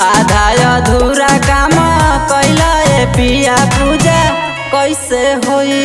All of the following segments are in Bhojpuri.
आधा अधूरा काम कैला ए पिया पूजा कैसे होई।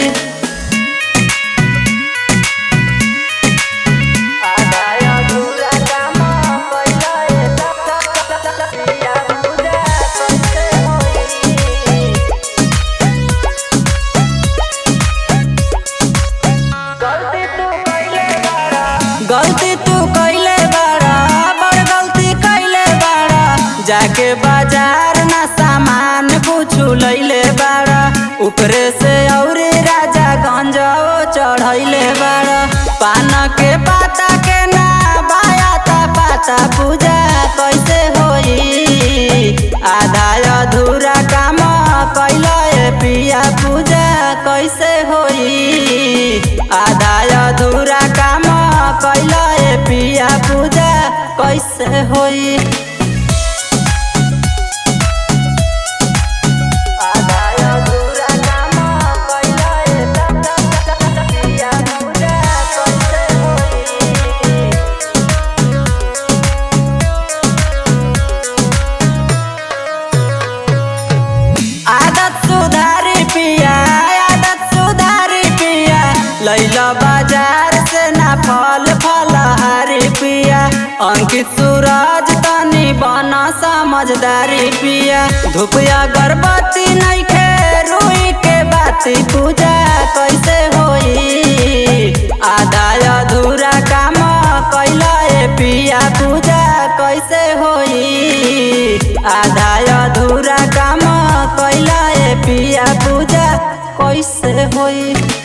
गलती तू कैले बाड़ा, बड़ गलती कैले बाड़ा, जाके बाजार ना सामान कुछु लैले बाड़ा, ऊपरे से औरे राजा गंजो चढ़ैले बाड़ा। पान के पाता के ना बायाता पाता पूजा कैसे होई। आधा अधूरा काम कैला ए पिया पूजा कैसे होई। आधा अधूरा काम कैला ए पिया पूजा कैसे होई। लैला बाजार से ना फल फलहारी पिया, अंकित सूरज तनी बना समझदारी पिया। धूप अगरबत्ती नइखे रुई के बाती पूजा कैसे होई। आधा अधूरा काम कैला ए पिया पूजा कैसे होई। आधा अधूरा काम कैला ए पिया पूजा कैसे होई।